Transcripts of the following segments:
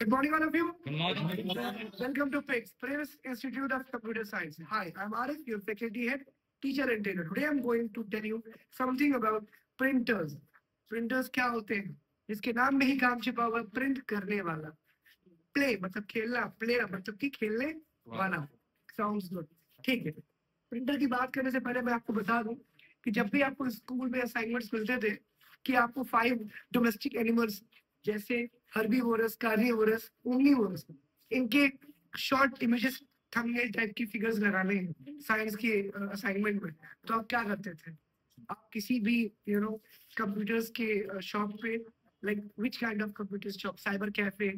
Good morning, all of you. Good morning. Welcome to PICS, Prince Institute of Computer Science. Hi, I'm Arif, your faculty head, teacher and trainer. Today I'm going to tell you something about printers. Printers क्या होते हैं? इसके नाम में ही काम छिपा हुआ है, प्रिंट करने वाला. प्ले मतलब खेलना, प्ले मतलब कि खेलने वाला. Sounds good. ठीक है. प्रिंटर की बात करने से पहले मैं आपको बता दूं कि जब भी आपको स्कूल में असाइनमेंट्स मिलते थे कि आपको 5 डोमेस्टिक एनिमल्स जैसे हर्बीवोरस, कार्निवोरस, ओमनीवोरस, इनके शॉर्ट इमेजेस, थंबनेल टाइप की फिगर्स लगाने हैं साइंस के असाइनमेंट में, तो आप क्या करते थे? आप किसी भी कंप्यूटर्स के शॉप पे, like which kind of computer shop, cyber cafe,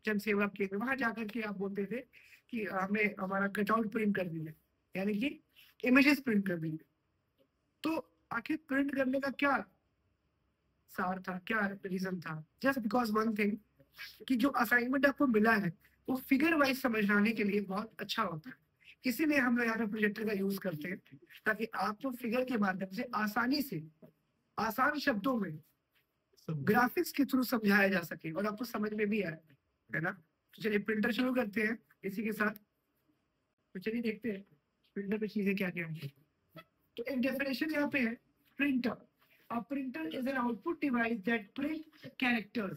जन सेवा केंद्र, वहां जाकर के आप बोलते थे कि हमें हमारा कटआउट प्रिंट कर दीजिए, यानी कि इमेजेस प्रिंट कर दीजिए. तो आखिर प्रिंट करने का क्या सार था, क्या रीजन था? जस्ट बिकॉज वन थिंग, कि जो असाइनमेंट आपको मिला है वो फिगर वाइज समझाने के लिए बहुत अच्छा होता है. इसीलिए हम लोग यहाँ पे प्रोजेक्टर का यूज करते हैं ताकि आपको फिगर के माध्यम से आसानी से, आसान शब्दों में, ग्राफिक्स के थ्रू समझाया जा सके और आपको समझ में भी आए, है ना? तो चलिए प्रिंटर शुरू करते हैं इसी के साथ. तो चलिए देखते हैं प्रिंटर पे चीजें क्या क्या है. तो एक डेफिनेशन यहाँ पे है, printer. A printer is an output device that print characters.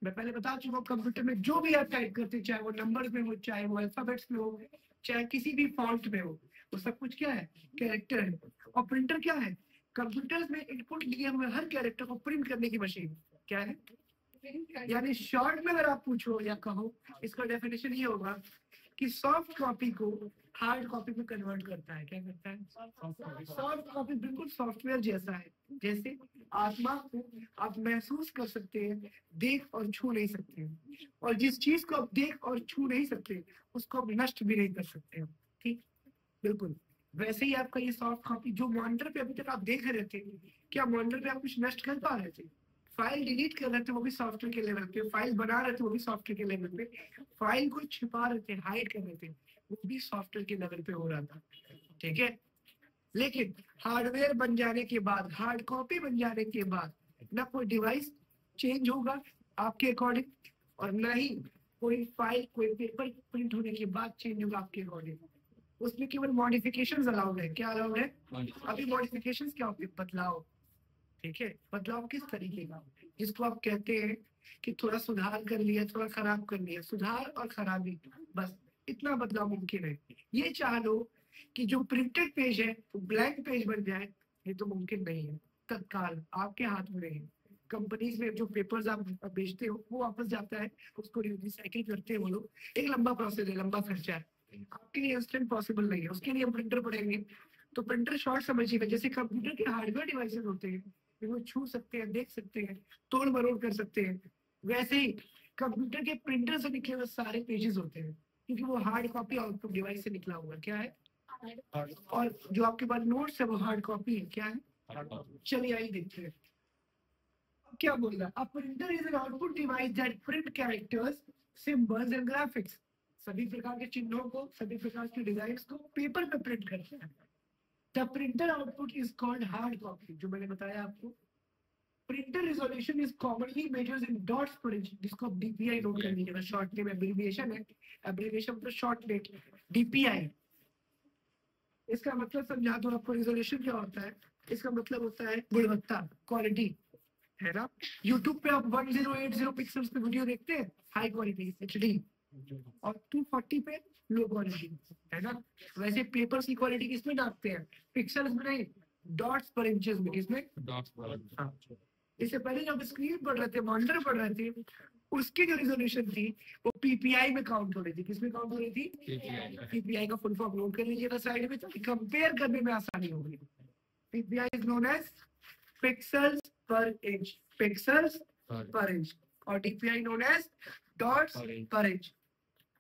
मैं पहले बता चुका हूँ, कंप्यूटर में जो भी आप टाइप करते हैं, चाहे वो नंबर्स में हो, चाहे वो अल्फाबेट्स में हो, चाहे किसी भी फॉन्ट में हो, वो सब कुछ क्या है? कैरेक्टर है. और प्रिंटर क्या है? कंप्यूटर्स में इनपुट लिए हुए हर कैरेक्टर को प्रिंट करने की मशीन. क्या है? यानी शॉर्ट में अगर आप पूछो या कहो, इसका डेफिनेशन ये होगा कि सॉफ्ट कॉपी को हार्ड कॉपी में कन्वर्ट करता है. क्या करता है? सॉफ्ट कॉपी बिल्कुल सॉफ्टवेयर जैसा है. जैसे आत्मा को आप महसूस कर सकते हैं, देख और छू नहीं सकते हैं, और जिस चीज को आप देख और छू नहीं सकते उसको आप नष्ट भी नहीं कर सकते हैं. ठीक, बिल्कुल वैसे ही आपका ये सॉफ्ट कॉपी जो मॉनिटर पे अभी तक आप देख रहे थे, क्या मॉनिटर पे आप कुछ नष्ट कर पा रहे थे? फाइल डिलीट कर रहे थे वो भी सॉफ्टवेयर के लेवल पे, फाइल बना रहे थे वो भी सॉफ्टवेयर के लेवल पे, फाइल को छिपा रहे थे, हाइड कर रहे थे, वो भी सॉफ्टवेयर के लेवल पे हो रहा था. ठीक है. लेकिन हार्डवेयर बन जाने के बाद, हार्ड कॉपी बन जाने के बाद, ना कोई डिवाइस चेंज होगा आपके अकॉर्डिंग, और ना ही कोई फाइल, कोई पेपर प्रिंट होने के बाद चेंज होगा आपके अकॉर्डिंग. उसमें केवल मॉडिफिकेशंस अलाउड है. क्या अलाउड है? अभी मॉडिफिकेशंस क्या होते हैं? बदलाव. ठीक है. बदलाव किस तरीके का? जिसको आप कहते हैं कि थोड़ा सुधार कर लिया, थोड़ा खराब कर लिया. सुधार और खराबी, बस इतना बदलाव मुमकिन है. ये चाह लो कि जो प्रिंटेड पेज है वो ब्लैंक पेज बन जाए, ये तो मुमकिन नहीं है. तत्काल आपके हाथ में नहीं है. कंपनीज में जो पेपर्स आप बेचते हो वो वापस जाता है, उसको रिसाइकिल करते हैं वो लोग. एक लंबा प्रोसेस है, लंबा खर्चा है. आपके लिए इंस्टेंट पॉसिबल नहीं है. उसके लिए हम प्रिंटर पड़ेंगे. तो प्रिंटर शॉर्ट समझिए, जैसे कंप्यूटर के हार्डवेयर डिवाइसेस होते हैं, वो छू सकते हैं, देख सकते हैं, तोड़ मरोड़ कर सकते हैं, वैसे ही कंप्यूटर के प्रिंटर से निकले हुए सारे पेजेस होते हैं, क्योंकि वो हार्ड कॉपी आउटपुट डिवाइस से निकला हुआ क्या है? और जो आपके पास नोट्स है वो हार्ड कॉपी है. क्या है? चलिए आइए देखते हैं क्या बोल रहा है. A printer is an output device that print characters, symbols and graphics. सभी प्रकार के चिन्हों को, सभी प्रकार के डिजाइन्स को पेपर पे प्रिंट करते हैं. The printer output is called hard copy, जो मैंने बताया आपको. Printer resolution is commonly measured in dots per inch, जिसको आप डीपीआई नोट कर लीजिएगा. शॉर्ट नेम एब्रिविएशन है, एब्रिविएशन मतलब शॉर्ट नेम, डीपीआई. इसका मतलब समझा दो आपको. रिजोल्यूशन क्या होता है? इसका मतलब होता है गुणवत्ता, क्वालिटी, है ना? यूट्यूब पे आप 1080 पिक्सल्स पे वीडियो देखते हैं, हाई क्वालिटी एचडी, और 240 पे लो क्वालिटी, है ना? वैसे पेपर्स की क्वालिटी किसमें नापते हैं? पिक्सल्स में नहीं, डॉट्स पर इंचेस में. किसमें? हाँ. इससे पहले जब स्क्रीन पढ़ रहे थे, मॉनिटर पढ़ रहे थे, उसकी जो रिजोल्यूशन थी वो पीपीआई में काउंट हो रही थी. किसमें काउंट हो रही थी? पीपीआई का फुल फॉर्म नोट कर लीजिएगा साइड में, ताकि कंपेयर करने में आसानी होगी. PPI is known as pixels per inch, pixels per inch, और DPI known as dots per inch.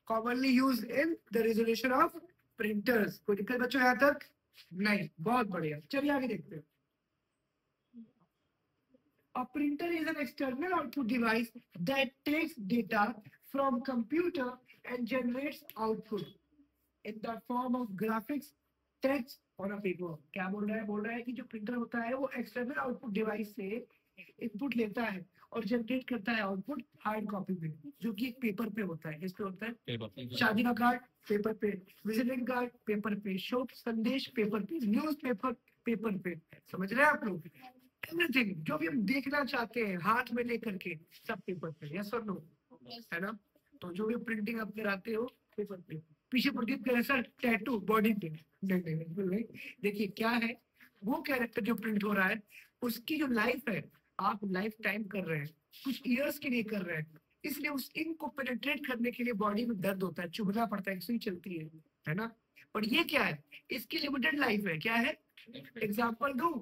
Commonly used in the resolution of printers. कोई दिक्कत बच्चों यहाँ तक? नहीं. बहुत बढ़िया. चलिए आगे देखते हैं. A printer is an external output device that takes data from computer and generates output in the form of graphics, text और a paper. क्या बोल रहा है? बोल रहा है कि जो प्रिंटर होता है वो एक्सटर्नल आउटपुट डिवाइस से इनपुट लेता है और जनरेट करता है आउटपुट हार्ड कॉपी पे, जो कि एक पेपर पे होता है। इस पे होता है शादी का कार्ड पेपर पे, विजिटिंग कार्ड पेपर पे, शोक संदेश पेपर पे, न्यूज पेपर पे। समझ रहे हैं आप लोग? एवरीथिंग जो भी हम देखना चाहते हैं हाथ में लेकर के, सब पेपर पे। यस और नो? है ना? तो जो भी प्रिंटिंग आप कराते हो पेपर पे। पीछे प्रदीप का ऐसा टैटू बॉडी पे, नहीं नहीं बिल्कुल नहीं। देखिए क्या है, वो कैरेक्टर जो प्रिंट हो रहा है उसकी जो लाइफ है, आप लाइफ टाइम कर रहे हैं, कुछ ईयर्स के लिए कर रहे हैं, इसलिए उस इंक को पेनिट्रेट करने के लिए बॉडी में दर्द होता है, चुभना पड़ता है, सुई चलती है ना? और ये क्या है, इसकी लिमिटेड लाइफ है। क्या है? एग्जाम्पल दूं,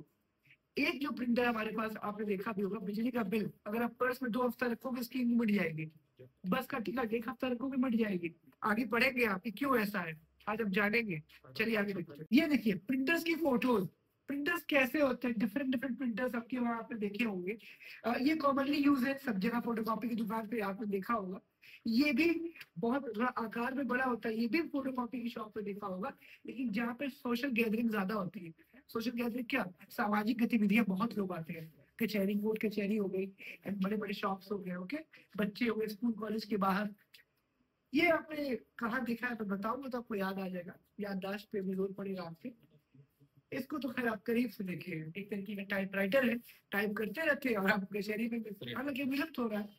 एक जो प्रिंटर हमारे पास आपने देखा भी होगा, बिजली का बिल अगर आप पर्स में 2 हफ्ता रखोगे इसकी इंक मिट जाएगी। बस का टिकट 1 हफ्ता रखोगे मिट जाएगी। आगे बढ़ेंगे आप कि क्यों ऐसा है, आज हम जानेंगे। चलिए आगे देखते हैं। ये देखिए प्रिंटर्स की फोटोज। प्रिंटर्स कैसे होते हैं, डिफरेंट डिफरेंट प्रिंटर्स आपके वहां आपने देखे होंगे। ये कॉमनली यूज है सब जगह, फोटोकॉपी की दुकान पे आपने देखा होगा। ये भी बहुत आकार में बड़ा होता है, ये भी फोटोकॉपी की शॉप पे देखा होगा। लेकिन जहाँ पे सोशल गैदरिंग ज्यादा होती है, सोशल गैदरिंग क्या, सामाजिक गतिविधियां, बहुत लोग आते हैं, कचहरी कोर्ट कचहरी हो गई, बड़े बड़े शॉप्स हो गए, ओके, बच्चे हो गए स्कूल कॉलेज के बाहर। ये आपने कहाँ देखा है, तो बताऊंगा तो आपको याद आ जाएगा, याददाश्त पे भी जोर पड़ेगा आपके। इसको तो खैर आप करीब से देखिए, एक तरीके का टाइपराइटर है, टाइप करते रहते हैं और आप कचहरी में, हालांकि विलुप्त हो रहा है।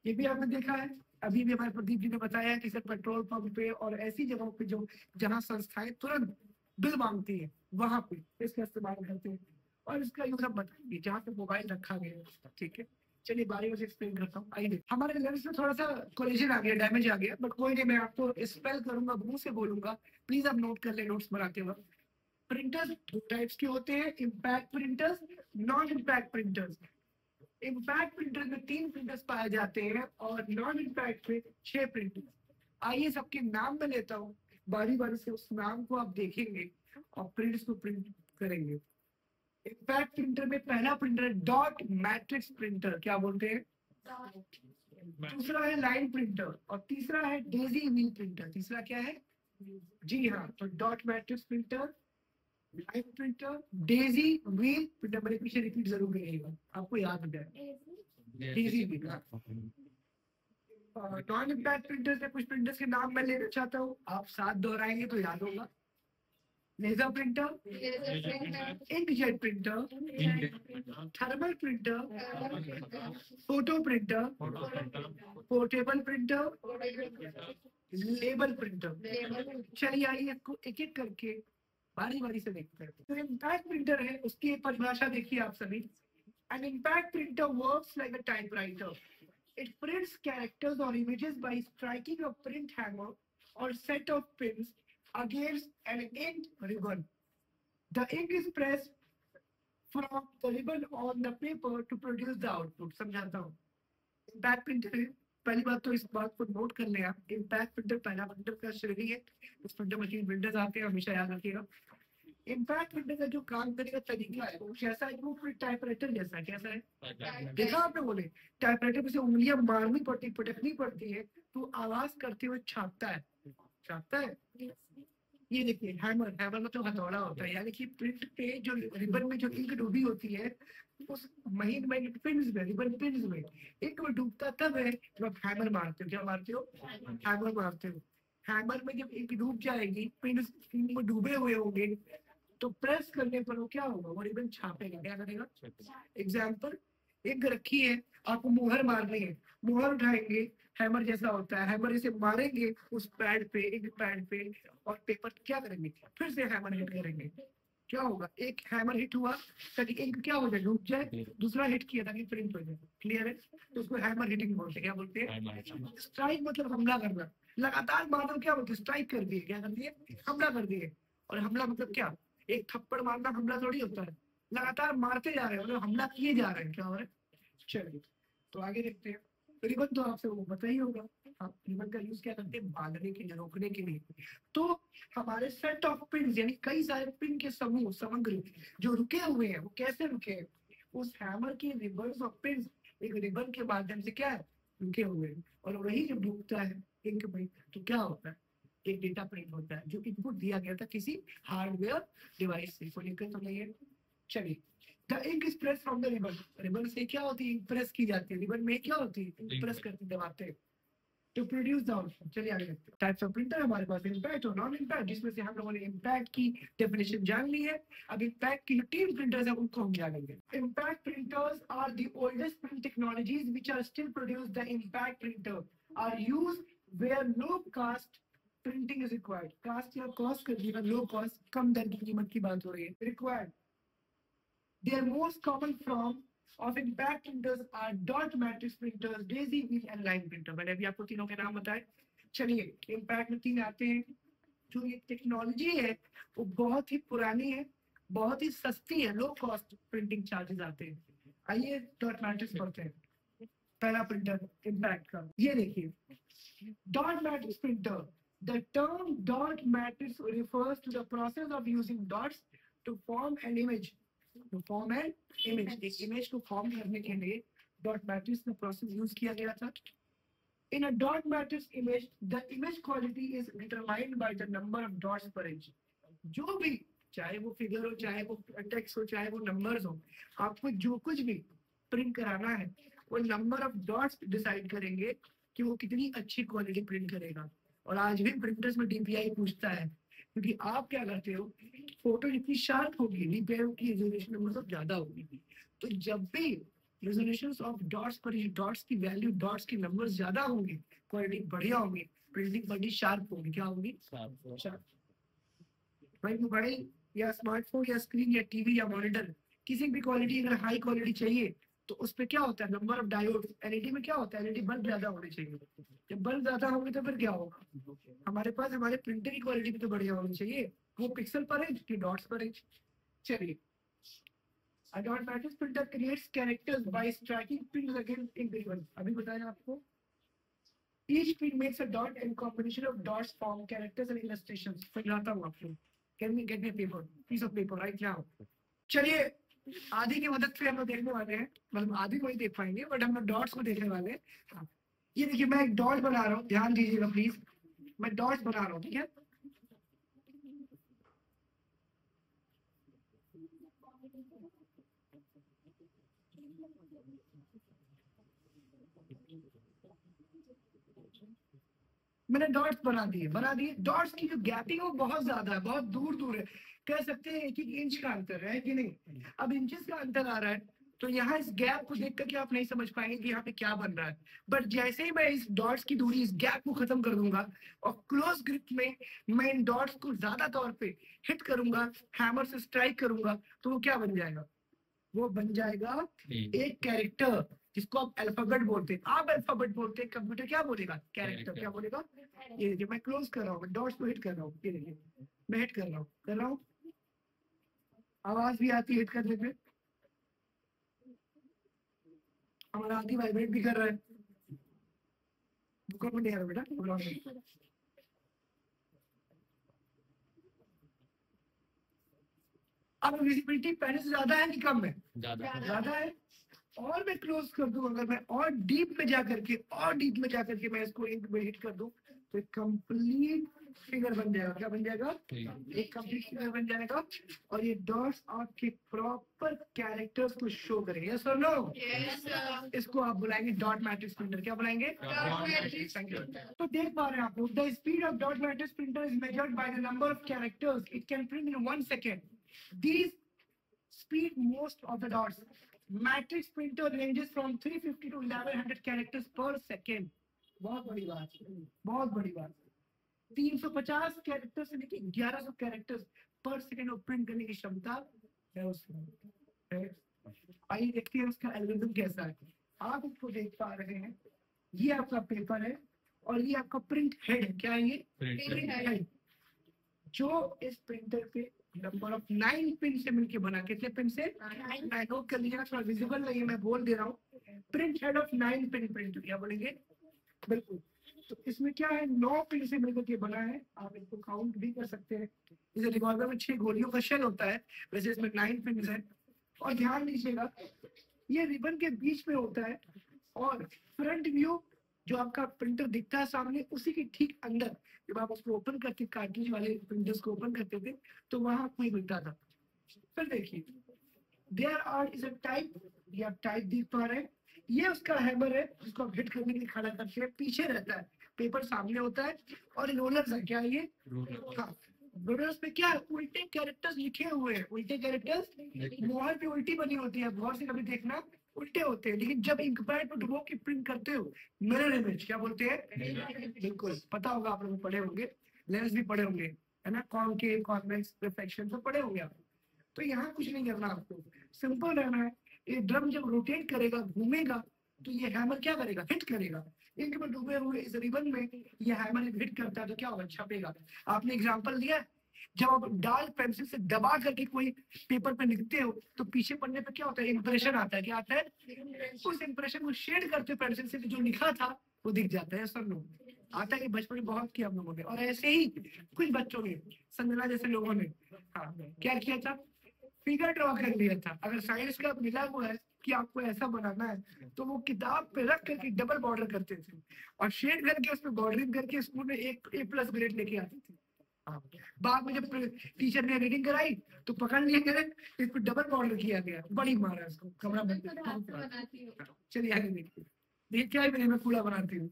ये भी आपने देखा है। अभी भी हमारे प्रदीप जी ने बताया कि सर पेट्रोल पंप पे और ऐसी जगहों पे जो जहाँ संस्थाएं तुरंत बिल मांगती है, वहां पे इसका इस्तेमाल करते हैं। और इसका यूज हम बताएंगे जहाँ पे मोबाइल रखा गया है, ठीक है? चलिए बारी से एक्सप्लेन करता हूँ। आइए, हमारे लेंस में थोड़ा सा कोलिजन आ गया, डैमेज आ गया, बट कोई नहीं, मैं आपको स्पेल करूंगा, मुंह से बोलूंगा, प्लीज आप नोट कर ले नोट्स बनाते वक्त। प्रिंटर्स 2 टाइप्स के होते हैं, impact printers, non impact printers. Impact printer में 3 प्रिंटर्स पाए जाते हैं और नॉन इम्पैक्ट में 6 प्रिंटर्स। आइए सबके नाम में लेता हूँ, बारी बारी से उस नाम को आप देखेंगे और प्रिंट्स को प्रिंट करेंगे। इम्पैक्ट प्रिंटर में पहला प्रिंटर है डॉट मैट्रिक्स प्रिंटर, क्या बोलते हैं? दूसरा है लाइन प्रिंटर और तीसरा है डेजी व्हील प्रिंटर। तीसरा क्या है? जी हाँ, तो dot matrix printer, line printer, Daisy wheel printer. मेरे पीछे रिपीट जरूर करिएगा, आपको याद हो जाए। Daisy wheel. Non impact printer से कुछ प्रिंटर्स के नाम मैं लेना चाहता हूँ, आप साथ दोहराएंगे तो याद होगा। Laser printer, inkjet printer, thermal printer, photo printer, portable printer, label printer. चलिए आइए इसको एक एक करके बारी बारी से देखते हैं। तो इम्पैक्ट प्रिंटर है, उसकी एक परिभाषा देखिए आप सभी। An impact printer works like a typewriter. It prints characters or images by striking a print hammer or set of pins against an ink ribbon. The ink is pressed from the ribbon on the paper to produce the output. समझाता हूँ। Impact printer है, पहली बात तो इस बात को note कर लें आप, इम्पैक्ट प्रिंटर पहला प्रिंटर का श्रेणी है, उस प्रिंटर मशीन प्रिंटर्स आते हैं, हमेशा याद रखिएगा। इम्पैक्ट प्रिंटर का जो काम करने का तरीका है वो कैसा है, वो फिर टाइपराइटर जैसा है। कैसा है? देखा आपने? बोले टाइपराइटर पे से उंगलियां मारनी पड़ती, पटकनी पड़ती है, तो आवाज करते हुए छापता है, छापता है। ये देखिए हैमर, हैमर मतलब हथौड़ा होता है, यानी कि प्रिंट पे जो रिबन में जो इंक डूबी होती है, उस महीन में पिन्स में, रिबन पिन्स में इंक में डूबता तब है जब आप हैमर मारते हो। क्या मारते हो? हैमर मारते हो। हैमर में जब इंक डूब जाएगी, पिन्स इंक में डूबे हुए होंगे, तो प्रेस करने पर वो क्या होगा, वो रिबन छापेगा। क्या करेगा? एग्जाम्पल, एक रखी है, आपको मुहर मारनी है, मुहर उठाएंगे, हैमर जैसा होता है, हैमर इसे मारेंगे उस पैड पे, इंक पैड पे, और पेपर क्या करेंगे, फिर से हैमर हिट करेंगे। क्या होगा, एक हैमर हिट हुआ ताकि इंक क्या हो जाए, डूब जाए, दूसरा हिट किया ताकि प्रिंट हो जाए। क्लियर है? तो उसको हैमर हिटिंग बोलते हैं। क्या बोलते हैं? स्ट्राइक मतलब हमला करना, लगातार मारना क्या बोलते हैं, स्ट्राइक कर दिए, क्या कर दिए, हमला कर दिए। और हमला मतलब क्या, एक थप्पड़ मारना हमला थोड़ी होता है, लगातार मारते जा रहे हैं, मतलब हमला किए जा रहे हैं। क्या हो रहा है? चलिए तो आगे देखते हैं। रिबन तो आपसे वो पता ही होगा, आप रिबन का यूज क्या करते हैं, बांधने के लिए, रोकने के लिए। तो हमारे सेट ऑफ पिन, यानी कई सारे पिन के समूह, समग्र जो रुके हुए हैं, वो कैसे रुके हैं, उस हैमर के रिबन ऑफ पिन एक रिबन के माध्यम से क्या है, रुके हुए हैं। और वही जब डूबता है इंक में, तो क्या होता है, एक डेटा प्रिंट होता है जो इनपुट दिया गया था किसी हार्डवेयर डिवाइस से। कोई दिक्कत तो नहीं है? चलिए the ink is press from the ribbon, ribbon से क्या होती है, प्रेस की जाती है, रिबन में क्या होती है, प्रेस करते दबाते हैं टू प्रोड्यूस द आउटपुट। चलिए आगे देखते हैं। टाइप्स ऑफ प्रिंटर हमारे पास इम्पैक्ट और नॉन इम्पैक्ट, जिसमें से हम लोगों ने इम्पैक्ट की डेफिनेशन जान ली है। अब इम्पैक्ट की जो तीन प्रिंटर्स है उनको हम जानेंगे। Impact printers are the oldest print technologies which are still produce. The impact printer are used where low cost printing is required. Cost या कॉस्ट कर दिया, लो कॉस्ट कम दर की कीमत की बात हो रही है, required. Their most common form of impact printers are dot matrix printers, daisy wheel and line printer। मैंने अभी आपको तीनों के नाम बताए। चलिए इम्पैक्ट में तीन आते हैं। जो ये टेक्नोलॉजी है वो बहुत ही पुरानी है, बहुत ही सस्ती है, लो कॉस्ट प्रिंटिंग चार्जेस आते हैं। आइए डॉट मैट्रिक्स पढ़ते हैं। पहला प्रिंटर इम्पैक्ट का, ये देखिए dot matrix printer. The term dot matrix refers to the process of using dots to form an image। to form an image, एक इमेज को फॉर्म करने के लिए डॉट मैट्रिक्स का प्रोसेस यूज किया गया था। In a dot matrix image, the image quality is determined by the number of dots per inch। जो भी, चाहे वो फिगर हो, चाहे वो टेक्स्ट हो, चाहे वो नंबर्स हो, आपको जो कुछ भी प्रिंट कराना है वो नंबर ऑफ डॉट्स डिसाइड करेंगे कि वो कितनी अच्छी क्वालिटी प्रिंट करेगा। और आज भी प्रिंटर्स में डीपीआई पूछता है, क्योंकि आप क्या करते हो, फोटो जितनी शार्प होगी डीपीआई की रेजोल्यूशन मतलब ज्यादा होगी। तो जब भी रेजोल्यूशन ऑफ डॉट्स पर डॉट्स की वैल्यू, डॉट्स की नंबर्स ज्यादा होंगे, क्वालिटी बढ़िया होगी, प्रिंटिंग बड़ी शार्प होगी। क्या होगी? शार्प। भाई मोबाइल या स्मार्टफोन या स्क्रीन या टीवी या मॉनिटर, किसी भी क्वालिटी अगर हाई क्वालिटी चाहिए तो उस पे क्या होता है, नंबर ऑफ डायोड। एलईडी में क्या होता है, एलईडी बल्ब ज्यादा होने चाहिए। जब बल्ब ज्यादा होंगे तो फिर क्या होगा, हमारे पास हमारे प्रिंटर की क्वालिटी भी तो बढ़िया होनी चाहिए। वो पिक्सल पर इंच कि डॉट्स पर इंच। चलिए A dot matrix printer creates characters by striking pins against ink ribbon। अभी बताया आपको। Each pin makes a dot and combination of dots form characters and illustrations। समझाता हूँ आपको। Can we get me a paper, piece of paper right now? चलिए आधी की मदद से हम लोग देखने वाले हैं, मतलब आधी को ही देख पाएंगे बट हम लोग डॉट्स को देखने वाले हैं। हाँ। ये देखिए मैं एक डॉट बना रहा हूँ, ध्यान दीजिएगा प्लीज। मैं डॉट्स बना रहा हूँ, ठीक है। मैंने डॉट्स बना दिए। डॉट्स की जो गैपिंग है वो बहुत ज्यादा है, बहुत दूर दूर है, कह सकते हैं 1-1 इंच का अंतर है कि नहीं। अब इंचेस का अंतर आ रहा है, तो यहाँ इस गैप को देख करके आप नहीं समझ पाएंगे कि यहाँ पे क्या बन रहा है। बट जैसे ही मैं इस डॉट्स की दूरी, इस गैप को खत्म कर दूंगा और क्लोज ग्रिप में मैं इन डॉट्स को ज्यादा तौर पे हिट करूंगा, हैमर से स्ट्राइक करूंगा, तो वो क्या बन जाएगा, वो बन जाएगा एक कैरेक्टर, जिसको आप अल्फाबेट बोलते हैं। आप अल्फाबेट बोलते हैं, कंप्यूटर क्या बोलेगा, कैरेक्टर। क्या बोलेगा? ये देखिए मैं क्लोज कर रहा हूँ, डॉट्स को हिट कर रहा हूँ, ये देखिए मैं हिट कर रहा हूँ। आवाज भी आती है हिट करने पे, हमारा हाथी वाइब्रेट भी कर रहा है। भूकंप नहीं आ रहा बेटा। अब विजिबिलिटी पहले से ज्यादा है कि कम है? ज्यादा है। और मैं क्लोज कर दूं, अगर मैं और डीप में जाकर के मैं इसको इंक में हिट कर दूं तो एक कंप्लीट फिगर बन जाएगा। क्या बन जाएगा? एक कंप्लीट फिगर बन जाएगा। और ये डॉट्स आपके प्रॉपर कैरेक्टर्स को शो करेंगे। यस और नो? इसको आप बुलाएंगे डॉट मैट्रिक्स प्रिंटर। क्या बुलाएंगे? Dot matrix. तो देख पा रहे हैं आप लोग, the speed of dot matrix printer is measured by the number of characters it can print in 1 second. These speed most of the dots. Matrix printer ranges from 350 to 1100 characters per second। बहुत बड़ी बात, बहुत बड़ी बात। 350 character से लेकर 1100 characters पर second print करने की क्षमता है उसमें। आइए देखते हैं उसका एल्गोरिथम कैसा है। आप इसको देख पा रहे हैं, ये आपका पेपर है और ये आपका प्रिंट हेड है। क्या है ये? प्रिंट हेड, जो इस प्रिंटर पे नंबर ऑफ 9 पिन से मिलकर बना। कितने पिन से? 9। नोट कर लीजिएगा, थोड़ा विजिबल नहीं है, मैं बोल दे रहा हूँ। Print head of 9 pin print, क्या बोलेंगे? बिल्कुल। तो इसमें क्या है, 9 पिन से मिलकर के बना है। आप इसको काउंट भी कर सकते हैं। जैसे रिवॉल्वर में 6 गोलियों का शेल होता है, वैसे इसमें 9 पिन है। और ध्यान दीजिएगा ये रिबन के बीच में होता है और फ्रंट व्यू जो आपका प्रिंटर दिखता है सामने, उसी के ठीक अंदर जब आप उसको ओपन करके कार्ट्रिज वाले प्रिंटर्स को ओपन करते थे तो वहां आपको मिलता था। फिर देखिए there are is a type, ये आप टाइप देख पा रहे हैं, ये उसका हैमर है जिसको आप हिट करने के लिए खड़ा करते हैं, पीछे रहता है, पेपर सामने होता है, और रोलर्स है, क्या है ये? हाँ, रोलर्स पे क्या है? उल्टे कैरेक्टर्स लिखे हुए हैं, उल्टे कैरेक्टर्स, मोहर पे उल्टी बनी होती है, गौर से कभी देखना, उल्टे होते हैं, लेकिन जब इंक पैड पर डुबो के प्रिंट करते हो, मिरर इमेज क्या बोलते हैं? बिल्कुल पता होगा, आप लोग पढ़े होंगे, लेंस भी पढ़े होंगे, है ना, कॉनकेव, कॉन्वेक्स, रिफ्लेक्शन तो पढ़े होंगे आप। तो यहाँ कुछ नहीं करना आपको, सिंपल रहना है। ये ड्रम जब रोटेट करेगा, घूमेगा, तो ये हैमर क्या करेगा? हिट करेगा। इंक में डूबे हुए इस रिबन में ये हैमर हिट करता है तो क्या होगा? छपेगा। आपने एग्जांपल दिया है, जब आप डार्क पेंसिल से दबा करके कोई पेपर पे लिखते हो तो पीछे पढ़ने पे क्या होता है? इंप्रेशन आता है। क्या आता है? उस इंप्रेशन को शेड करते हो पेंसिल से, जो लिखा था वो दिख जाता है। सब लोग आता है कि बचपन में बहुत किया हम लोगों ने, और ऐसे ही कुछ बच्चों ने, संजना जैसे लोगों ने, हाँ, क्या किया था? फिगर ड्रॉ कर लिया था। अगर साइंस का मिला हुआ है कि आपको ऐसा बनाना है, तो वो किताब पे रख करके डबल बॉर्डर करते थे और शेड करके उस पर बॉर्डरिंग करके स्कूल में एक A+ ग्रेड लेके आते थे। हाँ। बाद में जब टीचर ने रीडिंग कराई तो पकड़ लिया गया, इस पर डबल बॉर्डर किया गया, बड़ी मारा इसको, कमरा बंद कर। चलिए आगे देखिए, देखिए क्या है, मैं कूड़ा बनाती हूँ।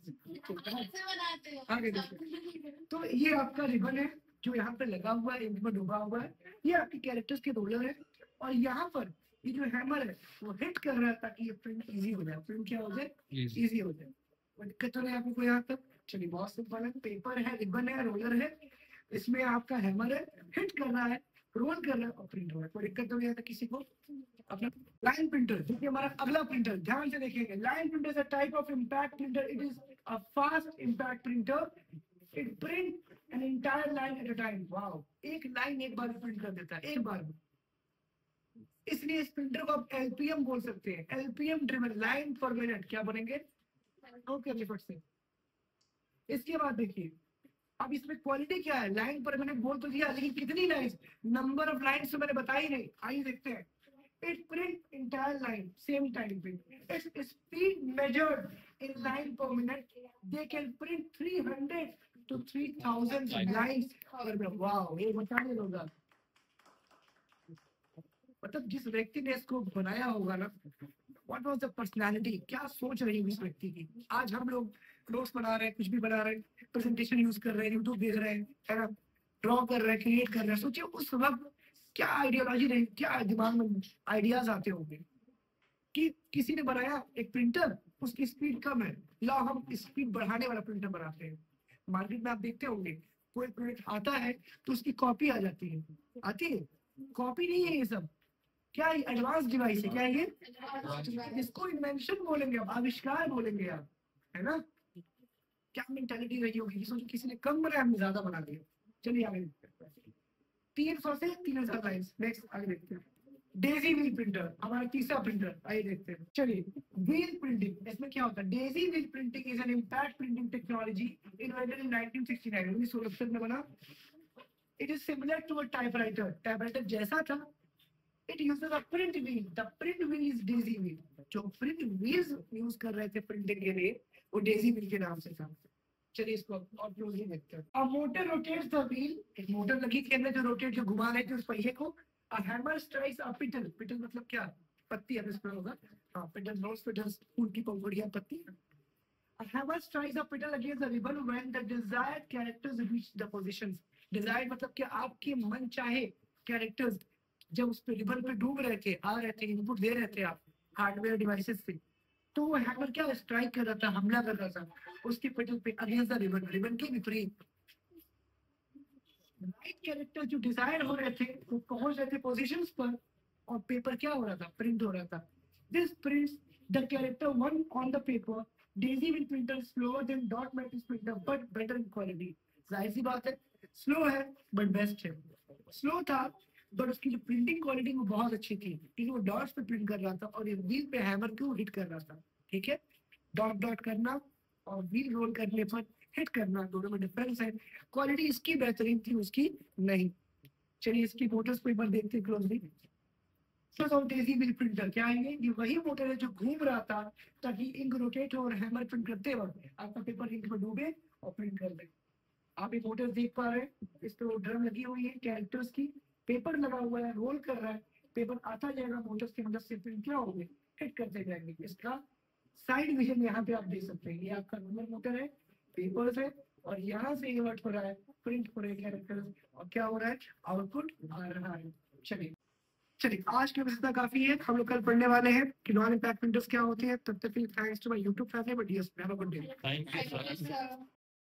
आगे देखिए, तो ये आपका रिबन है जो यहाँ पे लगा हुआ है, इंक में डूबा हुआ है, ये आपके कैरेक्टर्स के रोलर है, और यहाँ पर ये जो हैमर है वो हिट कर रहा है ताकि ये प्रिंट इजी हो जाए। प्रिंट क्या हो जाए? इजी हो जाए। कोई दिक्कत तो नहीं आपको यहाँ तक? चलिए, बहुत सिंपल है, पेपर है, रिबन है, रोलर है, इसमें आपका हैमर है, हिट कर रहा है, रोल कर रहा है और प्रिंट हो रहा है। कोई दिक्कत तो नहीं आता किसी को? अपना लाइन प्रिंटर, देखिए हमारा अगला प्रिंटर, ध्यान से देखिएगा। Line printer is a type of impact printer, it is a fast impact printer, it print an entire line at a time. Wow, एक लाइन एक बार प्रिंट कर देता है, एक बार में। इसलिए इस प्रिंटर को आप एलपीएम बोल सकते हैं, एलपीएम ड्रिवन, लाइन पर मिनट, क्या बोलेंगे? ओके, फट से। इसके बाद देखिए, अब इसमें क्वालिटी क्या है? लाइन पर मैंने बोल तो दिया, लेकिन कितनी लाइन, नंबर ऑफ लाइन तो मैंने बताई नहीं। आइए देखते हैं। It print entire line same time print. Its speed measured in line per minute. They can print 300 to 3000 lines per minute. Wow, ये बताने लोग, मतलब जिस व्यक्ति ने इसको बनाया होगा ना, व्हाट वाज द पर्सनालिटी, क्या सोच रही है उस व्यक्ति की। आज हम लोग नोट्स बना रहे हैं, कुछ भी बना रहे हैं, प्रेजेंटेशन यूज कर रहे हैं, यूट्यूब देख रहे हैं, है ना, ड्रॉ कर रहे हैं, क्रिएट कर रहे हैं। सोचिए उस वक्त क्या आइडियोलॉजी रही, क्या दिमाग में आइडियाज आते होंगे कि किसी ने बनाया एक प्रिंटर, उसकी स्पीड कम है, ला हम स्पीड बढ़ाने वाला प्रिंटर बनाते हैं। मार्केट में आप देखते होंगे, कोई प्रोडक्ट आता है तो उसकी कॉपी आ जाती है, आती है, कॉपी नहीं है ये सब, क्या एडवांस डिवाइस है, क्या है ये? इसको इन्वेंशन बोलेंगे, आप आविष्कार बोलेंगे आप, है ना। क्या मेंटालिटी रही होगी, सोचो किसी ने कम बनाया, हमने ज्यादा बना दिया। चलिए आगे, 300 से 3000 लाइन्स। नेक्स्ट आगे देखते हैं। डेजी व्हील प्रिंटर, हमारा तीसरा प्रिंटर, आइए देखते हैं। चलिए, व्हील प्रिंटिंग, इसमें क्या होता है? Daisy wheel printing is an impact printing technology invented in 1969, 1969 में बना। It is similar to a typewriter, typewriter जैसा था। It uses a print wheel. The print wheel is daisy wheel. जो print wheels यूज कर रहे थे printing के लिए, वो डेजी व्हील के नाम से था। चलिए इसको और क्लोजली देखते हैं। A motor rotates the wheel. एक मोटर लगी थी अंदर जो रोटेट, जो घुमा रहे थे उस पहिए को। A hammer strikes a petal. Petal मतलब क्या? पत्ती, अब इसमें होगा। हाँ, petal, rose petals, फूल की पंखुड़ियां, पत्ती। A hammer strikes a petal against the ribbon when the desired characters reach the positions. Desired मतलब कि आपके मन चाहे कैरेक्टर्स जब उस पे रिबन पे डूब रहे थे, आ रहे थे, इनपुट दे रहे थे आप हार्डवेयर डिवाइसेस से, तो वो हैमर क्या स्ट्राइक कर रहा था, हमला कर रहा था उसके पेटल पे अगेंस्ट द रिबन, रिबन के विपरीत। राइट कैरेक्टर जो डिजायर हो रहे थे वो पहुंच रहे थे पोजीशंस पर, और पेपर क्या हो रहा था? प्रिंट हो रहा था। This prints the character one on the paper. Daisy will printer slower then dot matrix printer but better in quality. जाहिर सी बात है, स्लो है बट बेस्ट है। स्लो था बट उसकी जो प्रिंटिंग क्वालिटी वो बहुत अच्छी थी, क्योंकि वो डॉट्स पे प्रिंट कर रहा था और ये व्हील पे हैमर को हिट कर रहा था। ठीक है, डॉट डॉट करना और व्हील रोल करने पर हिट करना, दोनों में डिफरेंस है। क्वालिटी इसकी बेहतरीन थी, उसकी नहीं। चलिए इसकी फोटोज को एक बार देखते हैं क्लोजली। डेजी व्हील प्रिंटर क्या है? ये वही मोटर है जो घूम रहा था ताकि इंक रोटेट हो और हैमर प्रिंट करते वक्त आपका पेपर इंक में डूबे और प्रिंट कर दे। आप ये फोटोज देख पा रहे हैं, इस पे वो ड्रम लगी हुई है कैरेक्टर्स की, पेपर लगा हुआ है, रोल कर रहा है, पेपर आता जाएगा मोटर्स की मदद से, प्रिंट क्या होंगे, हिट करते जाएंगे। इसका साइड विजन यहाँ पे आप देख सकते हैं, ये आपका नंबर मोटर है, पेपर्स है, और यहाँ से इन्वर्ट हो रहा है, प्रिंट हो रहे हैं कैरेक्टर्स, और क्या हो रहा है, आउटपुट आ रहा है। चलिए चलिए, आज के बस इतना काफी है। हम लोग कल पढ़ने वाले हैं कि नॉन इम्पैक्ट प्रिंटर्स क्या होते हैं। तब तक के लिए thanks to my YouTube family, but yes have a good day. Thank you, sir.